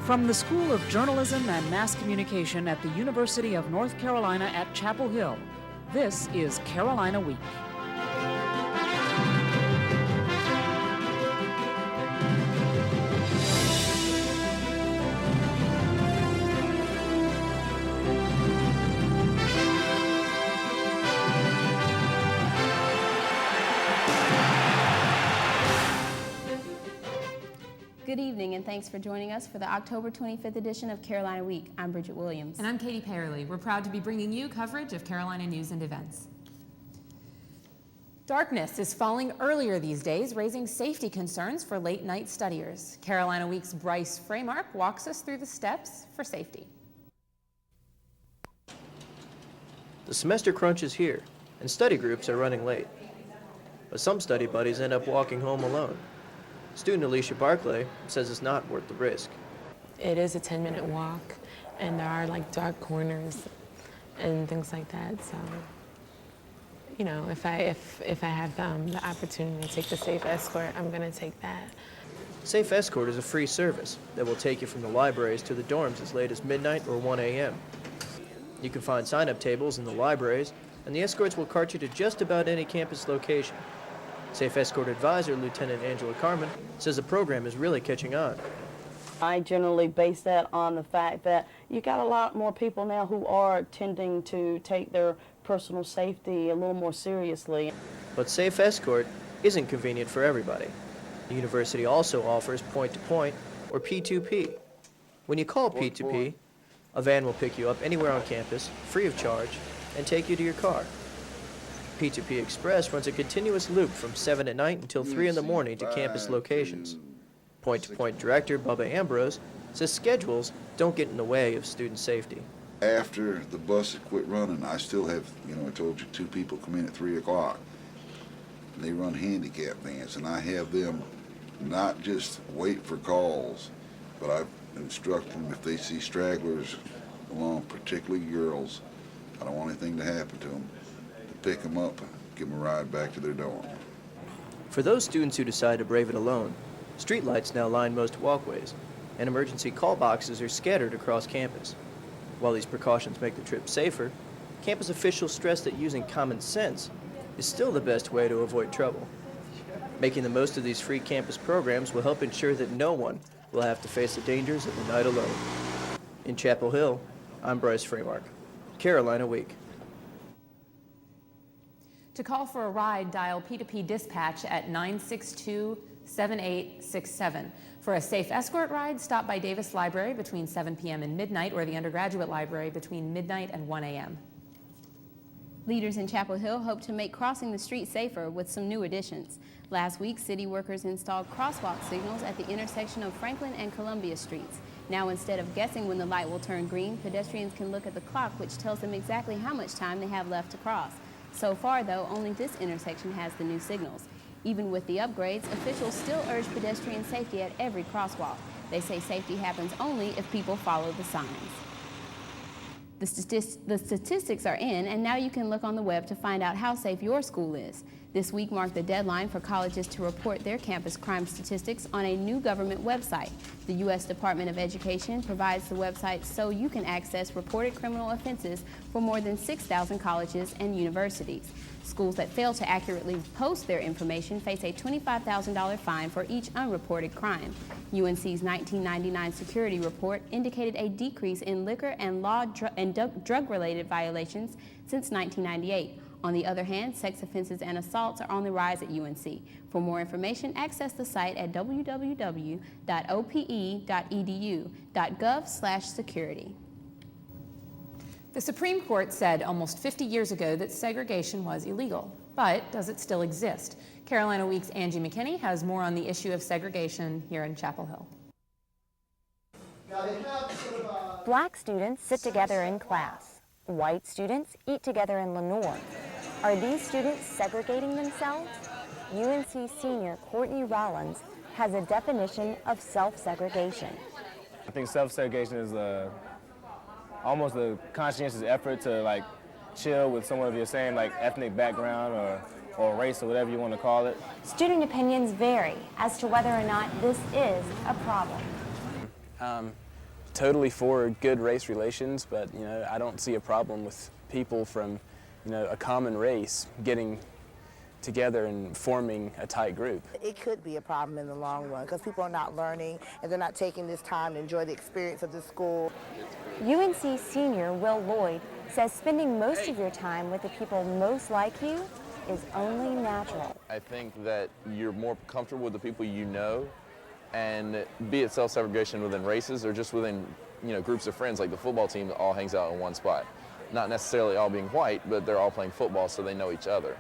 From the School of Journalism and Mass Communication at the University of North Carolina at Chapel Hill, this is Carolina Week. Good evening, and thanks for joining us for the October 25th edition of Carolina Week. I'm Bridget Williams. And I'm Katie Payerly. We're proud to be bringing you coverage of Carolina news and events. Darkness is falling earlier these days, raising safety concerns for late-night studiers. Carolina Week's Bryce Freymark walks us through the steps for safety. The semester crunch is here, and study groups are running late. But some study buddies end up walking home alone. Student Alicia Barclay says it's not worth the risk. It is a 10-minute walk, and there are like dark corners and things like that. So, you know, if I have the opportunity to take the Safe Escort, I'm going to take that. Safe Escort is a free service that will take you from the libraries to the dorms as late as midnight or 1 a.m. You can find sign-up tables in the libraries, and the escorts will cart you to just about any campus location. Safe Escort Advisor Lieutenant Angela Carmen says the program is really catching on. I generally base that on the fact that you got a lot more people now who are tending to take their personal safety a little more seriously. But Safe Escort isn't convenient for everybody. The university also offers point-to-point or P2P. When you call P2P, a van will pick you up anywhere on campus, free of charge, and take you to your car. P2P Express runs a continuous loop from 7 at night until 3 in the morning to campus locations. Point-to-point director Bubba Ambrose says schedules don't get in the way of student safety. After the bus had quit running, I still have, I told you 2 people come in at 3 o'clock. And they run handicap vans, and I have them not just wait for calls, but I instruct them if they see stragglers along, particularly girls, I don't want anything to happen to them. Pick them up and give them a ride back to their dorm. For those students who decide to brave it alone, streetlights now line most walkways, and emergency call boxes are scattered across campus. While these precautions make the trip safer, campus officials stress that using common sense is still the best way to avoid trouble. Making the most of these free campus programs will help ensure that no one will have to face the dangers of the night alone. In Chapel Hill, I'm Bryce Freymark, Carolina Week. To call for a ride, dial P2P Dispatch at 962-7867. For a Safe Escort ride, stop by Davis Library between 7 p.m. and midnight, or the Undergraduate Library between midnight and 1 a.m. Leaders in Chapel Hill hope to make crossing the street safer with some new additions. Last week, city workers installed crosswalk signals at the intersection of Franklin and Columbia Streets. Now, instead of guessing when the light will turn green, pedestrians can look at the clock, which tells them exactly how much time they have left to cross. So far, though, only this intersection has the new signals. Even with the upgrades, officials still urge pedestrian safety at every crosswalk. They say safety happens only if people follow the signs. The statistics are in, and now you can look on the web to find out how safe your school is. This week marked the deadline for colleges to report their campus crime statistics on a new government website. The U.S. Department of Education provides the website so you can access reported criminal offenses for more than 6,000 colleges and universities. Schools that fail to accurately post their information face a $25,000 fine for each unreported crime. UNC's 1999 security report indicated a decrease in liquor and drug-related violations since 1998. On the other hand, sex offenses and assaults are on the rise at UNC. For more information, access the site at www.ope.edu.gov/security. The Supreme Court said almost 50 years ago that segregation was illegal, but does it still exist? Carolina Week's Angie McKinney has more on the issue of segregation here in Chapel Hill. Black students sit together in class. White students eat together in Lenore. Are these students segregating themselves? UNC senior Courtney Rollins has a definition of self-segregation. I think self-segregation is almost a conscientious effort to chill with someone of your same ethnic background or race or whatever you want to call it. Student opinions vary as to whether or not this is a problem. totally for good race relations, but you know, I don't see a problem with people from, you know, a common race getting together and forming a tight group. It could be a problem in the long run because people are not learning and they're not taking this time to enjoy the experience of the school. UNC senior Will Lloyd says spending most of your time with the people most like you is only natural. I think that you're more comfortable with the people you know, and be it self-segregation within races or just within, you know, groups of friends, like the football team that all hangs out in one spot. Not necessarily all being white, but they're all playing football, so they know each other.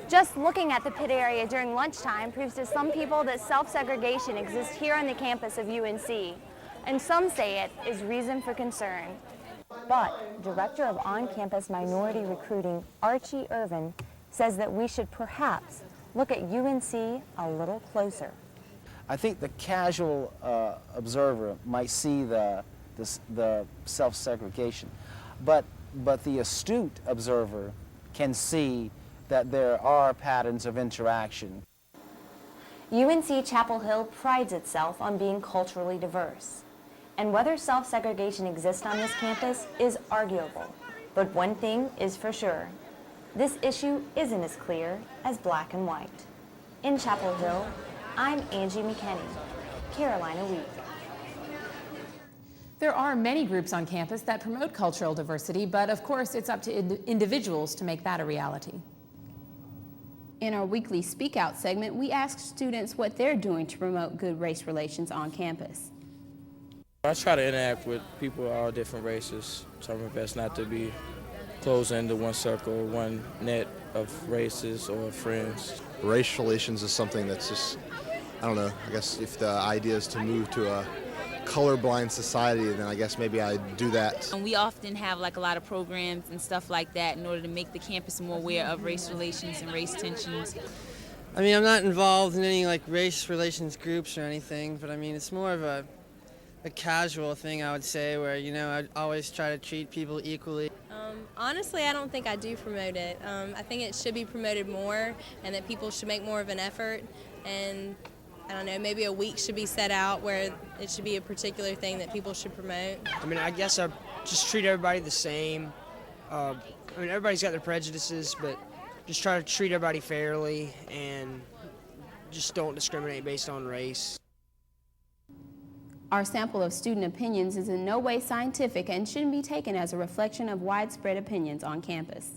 Just looking at the pit area during lunchtime proves to some people that self-segregation exists here on the campus of UNC, and some say it is reason for concern. But Director of On-Campus Minority Recruiting, Archie Irvin, says that we should perhaps look at UNC a little closer. I think the casual observer might see the self-segregation, but the astute observer can see that there are patterns of interaction. UNC-Chapel Hill prides itself on being culturally diverse, and whether self-segregation exists on this campus is arguable. But one thing is for sure, this issue isn't as clear as black and white. In Chapel Hill, I'm Angie McKinney, Carolina Week. There are many groups on campus that promote cultural diversity, but of course it's up to individuals to make that a reality. In our weekly Speak Out segment, we asked students what they're doing to promote good race relations on campus. I try to interact with people of all different races. Try my best not to be closed into one circle or one net of races or friends. Race relations is something that's just, I don't know, I guess if the idea is to move to a colorblind society, then I guess maybe I do that. And we often have like a lot of programs and stuff like that in order to make the campus more aware of race relations and race tensions. I mean, I'm not involved in any like race relations groups or anything, but I mean, it's more of a casual thing, I would say, where, you know, I always try to treat people equally. Honestly, I don't think I do promote it. I think it should be promoted more and that people should make more of an effort, and I don't know, maybe a week should be set out where it should be a particular thing that people should promote. I mean, I guess I just treat everybody the same. I mean, everybody's got their prejudices, but just try to treat everybody fairly and just don't discriminate based on race. Our sample of student opinions is in no way scientific and shouldn't be taken as a reflection of widespread opinions on campus.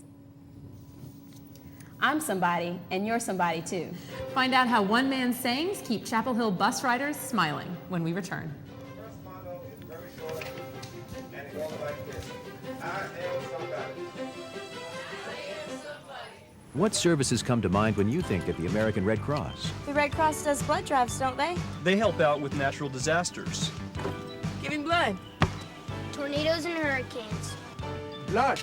I'm somebody, and you're somebody too. Find out how one man's sayings keep Chapel Hill bus riders smiling when we return. What services come to mind when you think of the American Red Cross? The Red Cross does blood drives, don't they? They help out with natural disasters. Giving blood. Tornadoes and hurricanes. Blood.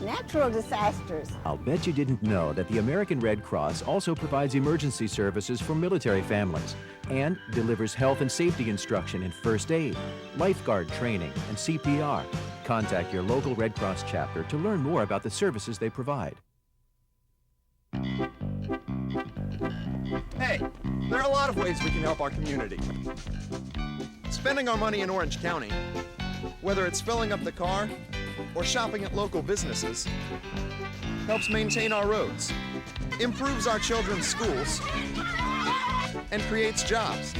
Natural disasters. I'll bet you didn't know that the American Red Cross also provides emergency services for military families and delivers health and safety instruction in first aid, lifeguard training, and CPR. Contact your local Red Cross chapter to learn more about the services they provide. Hey, there are a lot of ways we can help our community. Spending our money in Orange County, whether it's filling up the car or shopping at local businesses, helps maintain our roads, improves our children's schools, and creates jobs.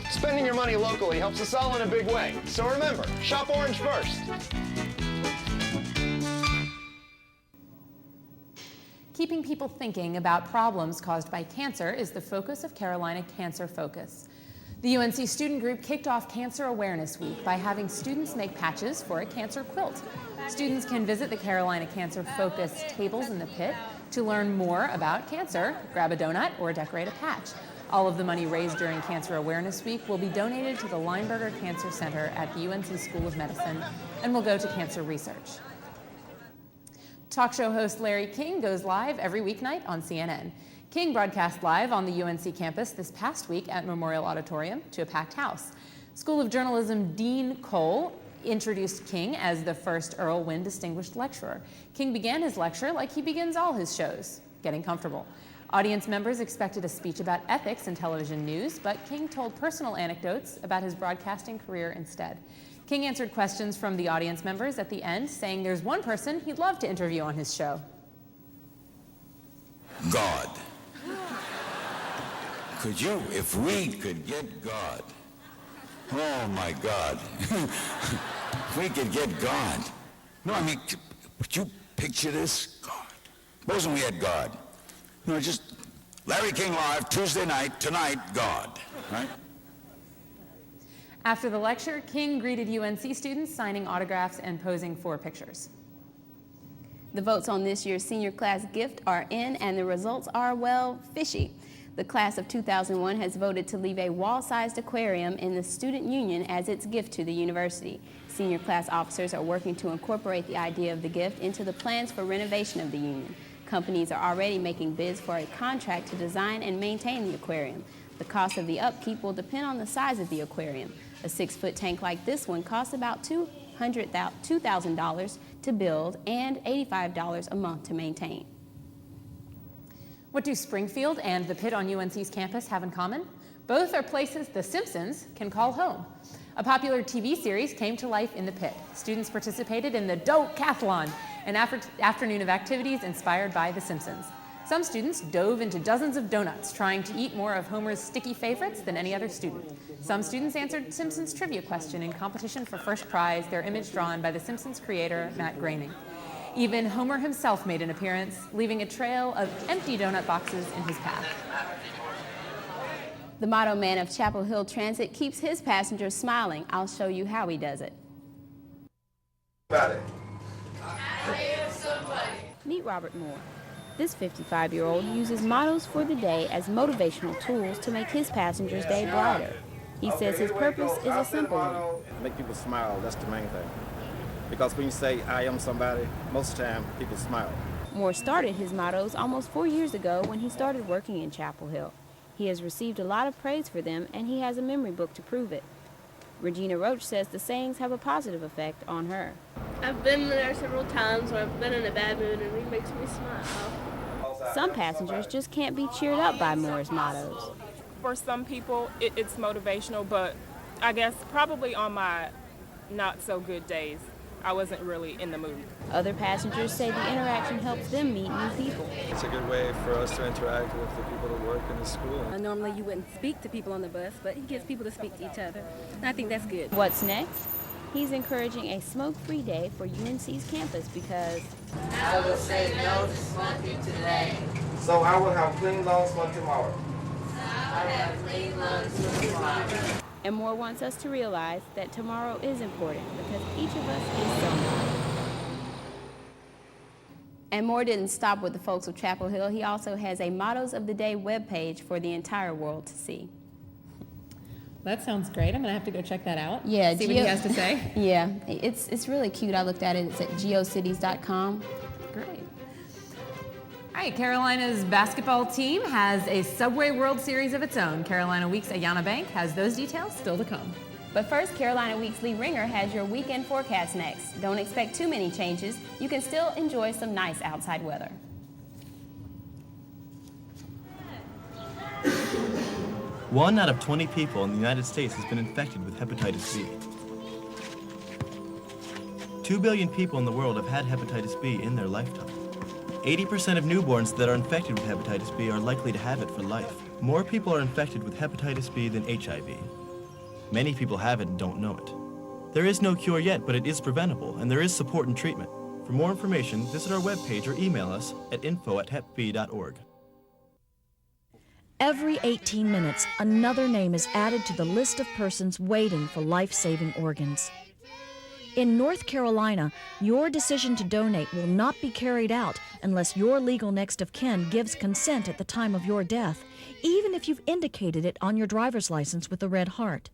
Spending your money locally helps us all in a big way. So remember, shop Orange first. Keeping people thinking about problems caused by cancer is the focus of Carolina Cancer Focus. The UNC student group kicked off Cancer Awareness Week by having students make patches for a cancer quilt. Students can visit the Carolina Cancer Focus tables in the pit to learn more about cancer, grab a donut, or decorate a patch. All of the money raised during Cancer Awareness Week will be donated to the Lineberger Cancer Center at the UNC School of Medicine and will go to cancer research. Talk show host Larry King goes live every weeknight on CNN. King broadcast live on the UNC campus this past week at Memorial Auditorium to a packed house. School of Journalism Dean Cole introduced King as the first Earl Wynn Distinguished Lecturer. King began his lecture like he begins all his shows, getting comfortable. Audience members expected a speech about ethics in television news, but King told personal anecdotes about his broadcasting career instead. King answered questions from the audience members at the end, saying there's one person he'd love to interview on his show. God. Could you, if we could get God, oh my God, if we could get God. No, I mean, would you picture this? God. Supposing we had God. No, just Larry King Live, Tuesday night, tonight, God, right? After the lecture, King greeted UNC students, signing autographs and posing for pictures. The votes on this year's senior class gift are in, and the results are, well, fishy. The class of 2001 has voted to leave a wall-sized aquarium in the student union as its gift to the university. Senior class officers are working to incorporate the idea of the gift into the plans for renovation of the union. Companies are already making bids for a contract to design and maintain the aquarium. The cost of the upkeep will depend on the size of the aquarium. A 6-foot tank like this one costs about $2,000 to build and $85 a month to maintain. What do Springfield and the pit on UNC's campus have in common? Both are places the Simpsons can call home. A popular TV series came to life in the pit. Students participated in the Dope-cathlon, an afternoon of activities inspired by The Simpsons. Some students dove into dozens of donuts, trying to eat more of Homer's sticky favorites than any other student. Some students answered Simpsons trivia question in competition for first prize, their image drawn by The Simpsons creator, Matt Groening. Even Homer himself made an appearance, leaving a trail of empty donut boxes in his path. The motto man of Chapel Hill Transit keeps his passengers smiling. I'll show you how he does it. Meet Robert Moore. This 55-year-old uses mottos for the day as motivational tools to make his passengers' day brighter. He says his purpose is a simple one. Make people smile, that's the main thing. Because when you say, I am somebody, most of the time people smile. Moore started his mottos almost 4 years ago when he started working in Chapel Hill. He has received a lot of praise for them, and he has a memory book to prove it. Regina Roach says the sayings have a positive effect on her. I've been there several times where I've been in a bad mood and it makes me smile. Some passengers just can't be cheered up by Moore's mottos. For some people, it's motivational, but I guess probably on my not so good days, I wasn't really in the mood. Other passengers say the interaction helps them meet new people. It's a good way for us to interact with the people that work in the school. Normally you wouldn't speak to people on the bus, but he gets people to speak to each other. And I think that's good. What's next? He's encouraging a smoke-free day for UNC's campus because I will say no to smoking today. So I will have clean lungs for tomorrow. I have clean lungs for tomorrow. And Moore wants us to realize that tomorrow is important because each of us is someone. And Moore didn't stop with the folks of Chapel Hill. He also has a Mottos of the Day webpage for the entire world to see. That sounds great. I'm going to have to go check that out. Yeah, see what he has to say. Yeah, it's really cute. I looked at it. It's at geocities.com. Great. All right, Carolina's basketball team has a Subway World Series of its own. Carolina Week's Ayanna Bank has those details still to come. But first, Carolina Week's Lee Ringer has your weekend forecast next. Don't expect too many changes. You can still enjoy some nice outside weather. One out of 20 people in the United States has been infected with hepatitis B. 2 billion people in the world have had hepatitis B in their lifetime. 80% of newborns that are infected with hepatitis B are likely to have it for life. More people are infected with hepatitis B than HIV. Many people have it and don't know it. There is no cure yet, but it is preventable, and there is support and treatment. For more information, visit our webpage or email us at info@hepb.org. Every 18 minutes, another name is added to the list of persons waiting for life-saving organs. In North Carolina, your decision to donate will not be carried out unless your legal next of kin gives consent at the time of your death, even if you've indicated it on your driver's license with a red heart.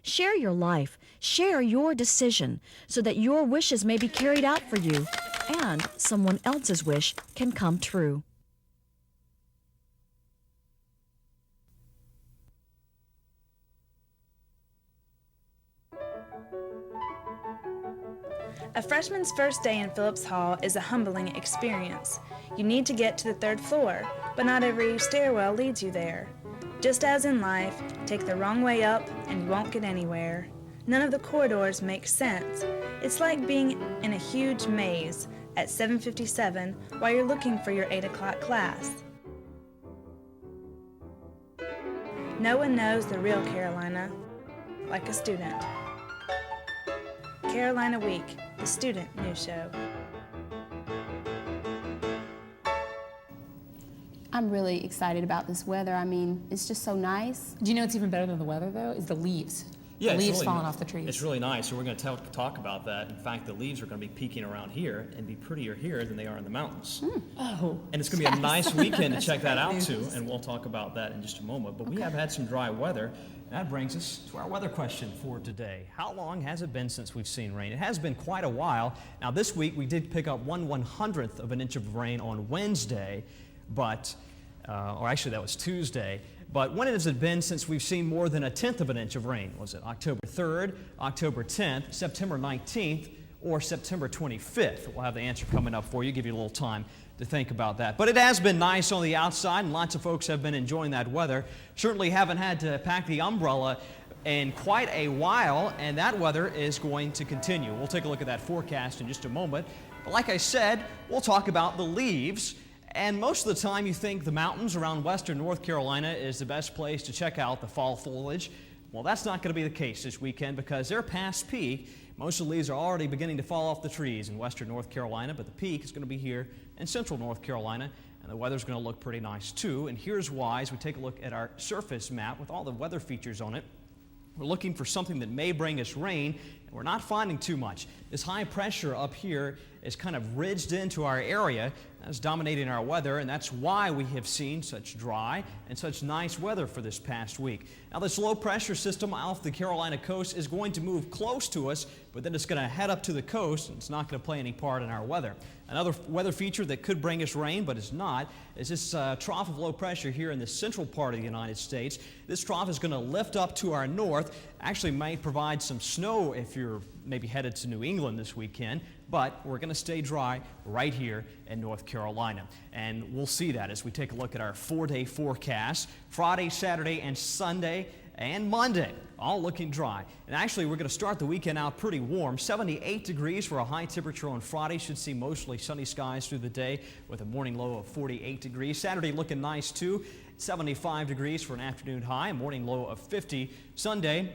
Share your life, share your decision, so that your wishes may be carried out for you and someone else's wish can come true. A freshman's first day in Phillips Hall is a humbling experience. You need to get to the third floor, but not every stairwell leads you there. Just as in life, take the wrong way up and you won't get anywhere. None of the corridors make sense. It's like being in a huge maze at 7:57 while you're looking for your 8 o'clock class. No one knows the real Carolina like a student. Carolina Week, the student news show. I'm really excited about this weather. I mean, it's just so nice. Do you know what's even better than the weather, though? Is the leaves. Yeah, the leaves really falling off the trees. It's really nice, so we're going to talk about that. In fact, the leaves are going to be peaking around here and be prettier here than they are in the mountains. Oh. And it's going to be a nice weekend to check that out, news. too, and we'll talk about that in just a moment. But we have had some dry weather, and that brings us to our weather question for today. How long has it been since we've seen rain? It has been quite a while. Now, this week, we did pick up 1/100th of an inch of rain on Wednesday, but, or actually, that was Tuesday. But when has it been since we've seen more than 1/10 of an inch of rain? Was it October 3rd, October 10th, September 19th, or September 25th? We'll have the answer coming up for you, give you a little time to think about that. But it has been nice on the outside, and lots of folks have been enjoying that weather. Certainly haven't had to pack the umbrella in quite a while, and that weather is going to continue. We'll take a look at that forecast in just a moment. But like I said, we'll talk about the leaves. And most of the time you think the mountains around western North Carolina is the best place to check out the fall foliage. Well, that's not going to be the case this weekend because they're past peak. Most of the leaves are already beginning to fall off the trees in western North Carolina, but the peak is going to be here in central North Carolina, and the weather's going to look pretty nice too. And here's why as we take a look at our surface map with all the weather features on it. We're looking for something that may bring us rain, and we're not finding too much. This high pressure up here is kind of ridged into our area. That's dominating our weather, and that's why we have seen such dry and such nice weather for this past week. Now, this low pressure system off the Carolina coast is going to move close to us, but then it's going to head up to the coast, and it's not going to play any part in our weather. Another weather feature that could bring us rain, but is not, is this trough of low pressure here in the central part of the United States. This trough is going to lift up to our north, actually might provide some snow if you're maybe headed to New England this weekend, but we're going to stay dry right here in North Carolina. And we'll see that as we take a look at our 4-day forecast. Friday, Saturday, and Sunday, and Monday, all looking dry. And actually, we're going to start the weekend out pretty warm. 78 degrees for a high temperature on Friday. Should see mostly sunny skies through the day with a morning low of 48 degrees. Saturday looking nice too. 75 degrees for an afternoon high, a morning low of 50. Sunday,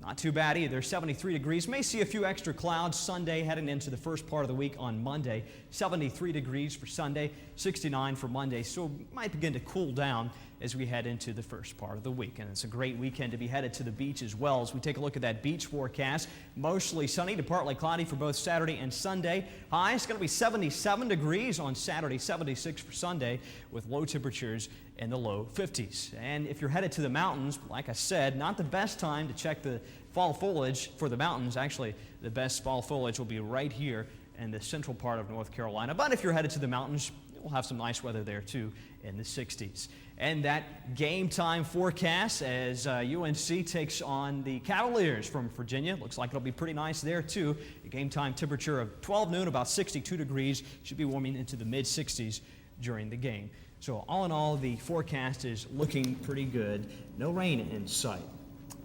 not too bad either, 73 degrees. May see a few extra clouds Sunday heading into the first part of the week on Monday. 73 degrees for Sunday, 69 for Monday. So it might begin to cool down as we head into the first part of the week. And it's a great weekend to be headed to the beach as well. As we take a look at that beach forecast, mostly sunny to partly cloudy for both Saturday and Sunday. High is going to be 77 degrees on Saturday, 76 for Sunday, with low temperatures in the low 50s. And if you're headed to the mountains, like I said, not the best time to check the fall foliage for the mountains. Actually, the best fall foliage will be right here in the central part of North Carolina. But if you're headed to the mountains, we'll have some nice weather there too in the 60s. And that game time forecast as UNC takes on the Cavaliers from Virginia. Looks like it'll be pretty nice there too. A game time temperature of 12 noon, about 62 degrees. Should be warming into the mid 60s during the game. So all in all, the forecast is looking pretty good. No rain in sight.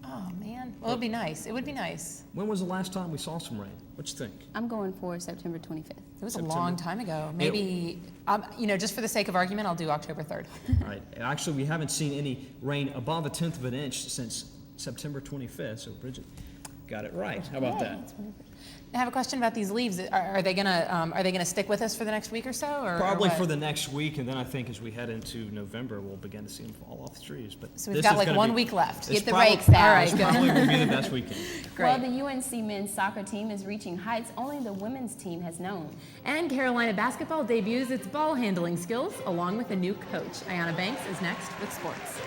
Oh, man. Well, it'd be nice. It would be nice. When was the last time we saw some rain? What you think? I'm going for September 25th. It was a long time ago. Maybe, you know, just for the sake of argument, I'll do October 3rd. All right. Actually, we haven't seen any rain above 1/10 of an inch since September 25th. So, Bridget got it right. How about that? I have a question about these leaves. Are they gonna stick with us for the next week or so? Probably for the next week, and then I think as we head into November, we'll begin to see them fall off the trees. But so we've got like 1 week left. Get the rakes out. All right, this probably will be the best weekend. Great. Well, the UNC men's soccer team is reaching heights only the women's team has known. And Carolina basketball debuts its ball handling skills along with a new coach. Ayanna Banks is next with sports.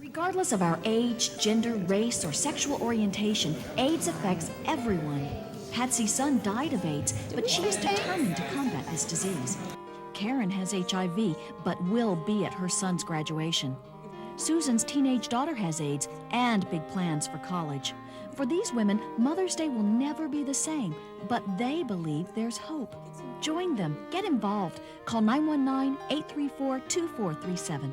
Regardless of our age, gender, race, or sexual orientation, AIDS affects everyone. Patsy's son died of AIDS, but she is determined to combat this disease. Karen has HIV, but will be at her son's graduation. Susan's teenage daughter has AIDS and big plans for college. For these women, Mother's Day will never be the same, but they believe there's hope. Join them. Get involved. Call 919-834-2437.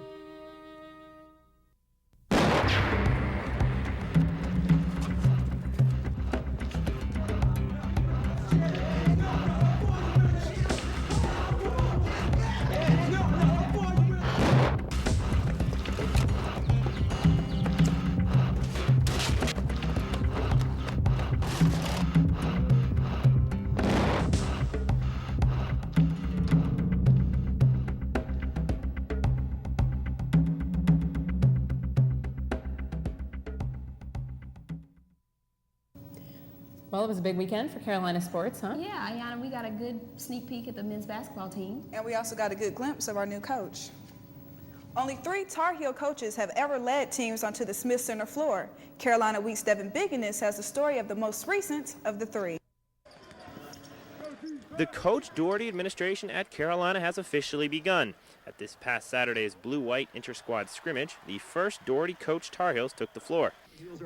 Well, it was a big weekend for Carolina sports, huh? Yeah, Ayanna, we got a good sneak peek at the men's basketball team. And we also got a good glimpse of our new coach. Only 3 Tar Heel coaches have ever led teams onto the Smith Center floor. Carolina Week's Devin Bigginess has the story of the most recent of the 3. The Coach Doherty administration at Carolina has officially begun. At this past Saturday's blue-white inter-squad scrimmage, the first Doherty-coached Tar Heels took the floor.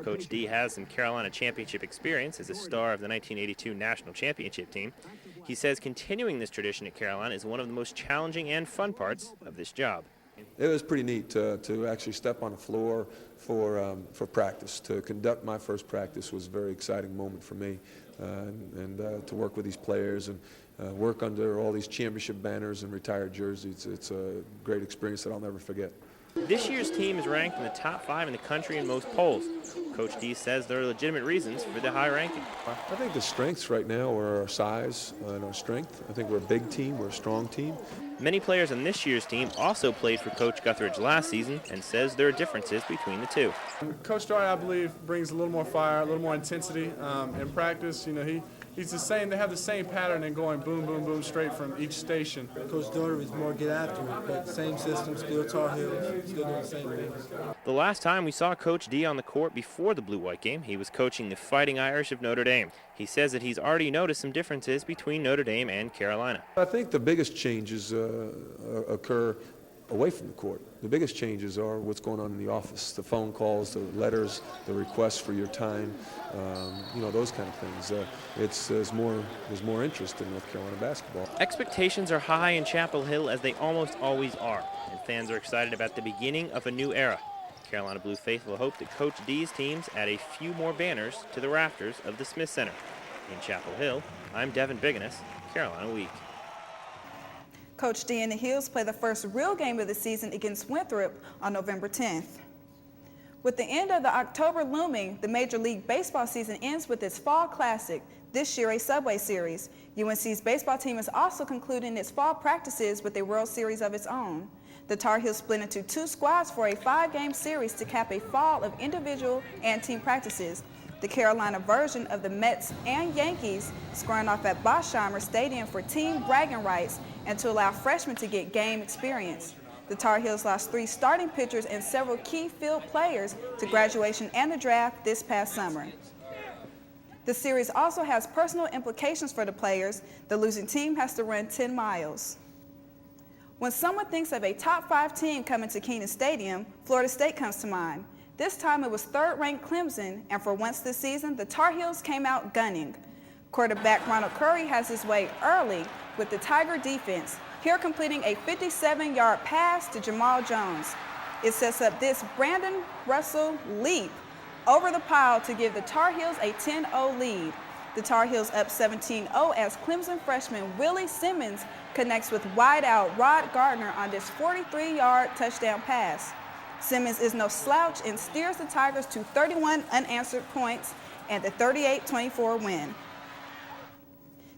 Coach D has some Carolina championship experience as a star of the 1982 national championship team. He says continuing this tradition at Carolina is one of the most challenging and fun parts of this job. It was pretty neat to actually step on the floor for practice. To conduct my first practice was a very exciting moment for me, and to work with these players and work under all these championship banners and retired jerseys. It's a great experience that I'll never forget. This year's team is ranked in the top 5 in the country in most polls. Coach D says there are legitimate reasons for the high ranking. I think the strengths right now are our size and our strength. I think we're a big team, we're a strong team. Many players on this year's team also played for Coach Guthridge last season and says there are differences between the two. Coach Doherty, I believe, brings a little more fire, a little more intensity in practice. You know, he's the same. They have the same pattern and going boom, boom, boom straight from each station. Coach Doherty is more get after it, but same system, still Tar Heels, still doing the same things. The last time we saw Coach D on the court before the blue-white game, he was coaching the Fighting Irish of Notre Dame. He says that he's already noticed some differences between Notre Dame and Carolina. I think the biggest changes occur away from the court. The biggest changes are what's going on in the office, the phone calls, the letters, the requests for your time, you know, those kind of things. There's more interest in North Carolina basketball. Expectations are high in Chapel Hill, as they almost always are, and fans are excited about the beginning of a new era. Carolina Blue faithful hope that Coach D's teams add a few more banners to the rafters of the Smith Center. In Chapel Hill, I'm Devin Bigginess, Carolina Week. Coach D and the Heels play the first real game of the season against Winthrop on November 10th. With the end of the October looming, the Major League Baseball season ends with its Fall Classic, this year a Subway Series. UNC's baseball team is also concluding its fall practices with a World Series of its own. The Tar Heels split into 2 squads for a 5-game series to cap a fall of individual and team practices. The Carolina version of the Mets and Yankees squaring off at Boschheimer Stadium for team bragging rights and to allow freshmen to get game experience. The Tar Heels lost 3 starting pitchers and several key field players to graduation and the draft this past summer. The series also has personal implications for the players. The losing team has to run 10 miles. When someone thinks of a top 5 team coming to Kenan Stadium, Florida State comes to mind. This time it was 3rd-ranked Clemson, and for once this season, the Tar Heels came out gunning. Quarterback Ronald Curry has his way early with the Tiger defense, here completing a 57-yard pass to Jamal Jones. It sets up this Brandon Russell leap over the pile to give the Tar Heels a 10-0 lead. The Tar Heels up 17-0 as Clemson freshman Willie Simmons connects with wideout Rod Gardner on this 43-yard touchdown pass. Simmons is no slouch and steers the Tigers to 31 unanswered points and the 38-24 win.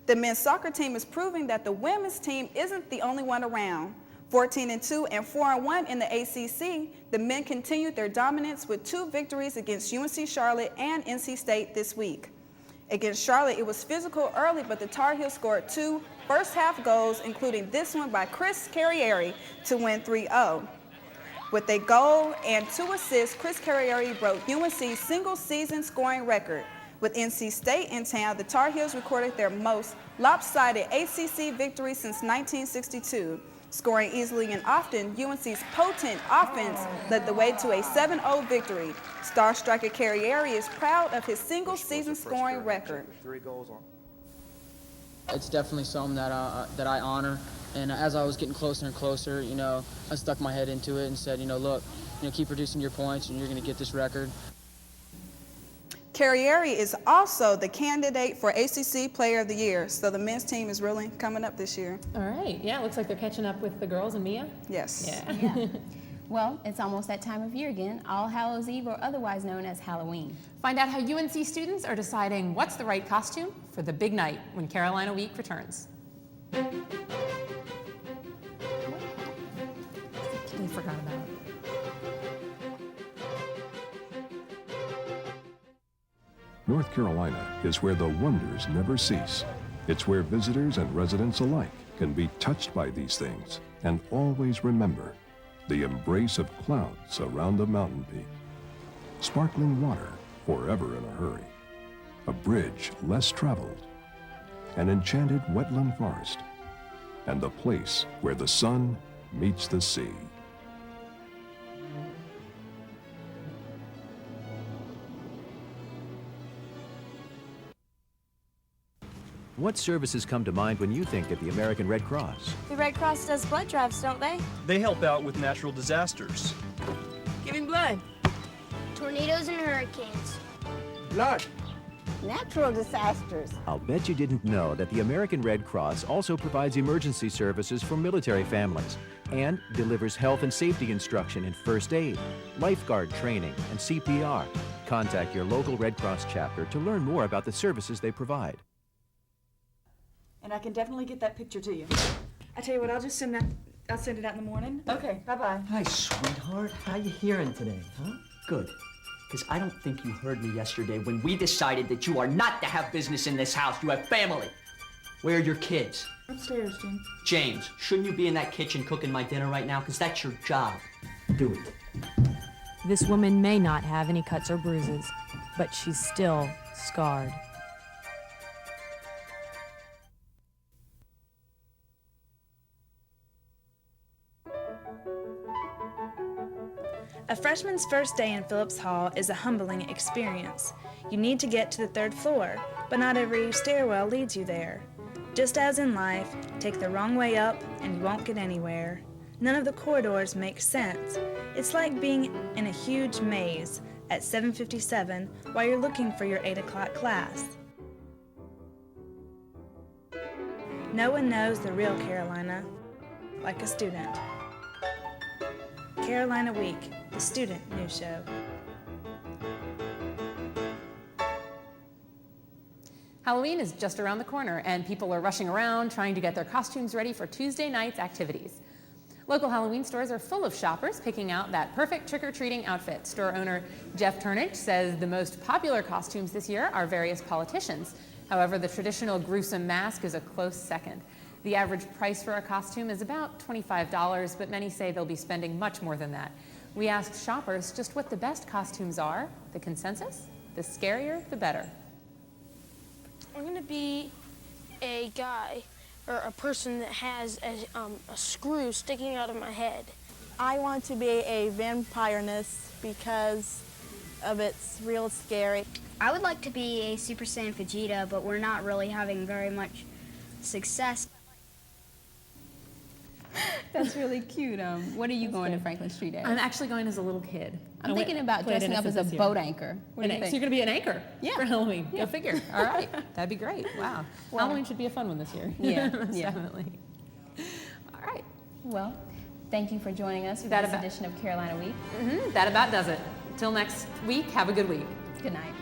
The men's soccer team is proving that the women's team isn't the only one around. 14-2 and 4-1 in the ACC, the men continued their dominance with 2 victories against UNC Charlotte and NC State this week. Against Charlotte, it was physical early, but the Tar Heels scored 2 first-half goals, including this one by Chris Carrieri to win 3-0. With a goal and 2 assists, Chris Carrieri broke UNC's single-season scoring record. With NC State in town, the Tar Heels recorded their most lopsided ACC victory since 1962. Scoring easily and often, UNC's potent offense led the way to a 7-0 victory. Star striker Carriere is proud of his single-season scoring record. 3 goals on. It's definitely something that I honor, and as I was getting closer and closer, I stuck my head into it and said, look, keep producing your points and you're going to get this record. Carriere is also the candidate for ACC Player of the Year, so the men's team is really coming up this year. All right, yeah, it looks like they're catching up with the girls and Mia. Yes. Yeah. Well, it's almost that time of year again, All Hallows Eve, or otherwise known as Halloween. Find out how UNC students are deciding what's the right costume for the big night when Carolina Week returns. They forgot about it. North Carolina is where the wonders never cease. It's where visitors and residents alike can be touched by these things and always remember the embrace of clouds around a mountain peak, sparkling water forever in a hurry, a bridge less traveled, an enchanted wetland forest, and a place where the sun meets the sea. What services come to mind when you think of the American Red Cross? The Red Cross does blood drives, don't they? They help out with natural disasters. Giving blood. Tornadoes and hurricanes. Blood. Natural disasters. I'll bet you didn't know that the American Red Cross also provides emergency services for military families and delivers health and safety instruction in first aid, lifeguard training, and CPR. Contact your local Red Cross chapter to learn more about the services they provide. And I can definitely get that picture to you. I tell you what, I'll send it out in the morning. Okay, bye-bye. Hi, sweetheart. How you hearing today, huh? Good. Because I don't think you heard me yesterday when we decided that you are not to have business in this house. You have family. Where are your kids? Upstairs, Jim. James, shouldn't you be in that kitchen cooking my dinner right now? Because that's your job. Do it. This woman may not have any cuts or bruises, but she's still scarred. A freshman's first day in Phillips Hall is a humbling experience. You need to get to the 3rd floor, but not every stairwell leads you there. Just as in life, take the wrong way up and you won't get anywhere. None of the corridors make sense. It's like being in a huge maze at 7:57 while you're looking for your 8 o'clock class. No one knows the real Carolina like a student. Carolina Week, the student news show. Halloween is just around the corner, and people are rushing around trying to get their costumes ready for Tuesday night's activities. Local Halloween stores are full of shoppers picking out that perfect trick-or-treating outfit. Store owner Jeff Turnage says the most popular costumes this year are various politicians. However, the traditional gruesome mask is a close second. The average price for a costume is about $25, but many say they'll be spending much more than that. We asked shoppers just what the best costumes are. The consensus? The scarier, the better. I'm going to be a guy or a person that has a screw sticking out of my head. I want to be a vampireness because of it's real scary. I would like to be a Super Saiyan Vegeta, but we're not really having very much success. That's really cute. What are you going to Franklin Street as? I'm actually going as a little kid. I'm thinking about dressing up as a boat anchor. What do you think? So you're going to be an anchor for Halloween. Yeah. Go figure. All right. That'd be great. Wow. Well, Halloween should be a fun one this year. Yeah. Definitely. All right. Well, thank you for joining us for this edition of Carolina Week. That about does it. Till next week, have a good week. Good night.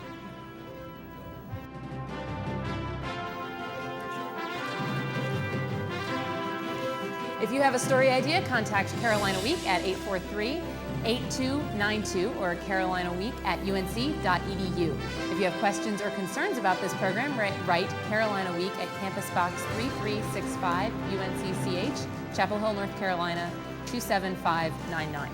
If you have a story idea, contact Carolina Week at 843-8292 or carolinaweek@unc.edu. If you have questions or concerns about this program, write Carolina Week at Campus Box 3365 UNC-CH, Chapel Hill, North Carolina 27599.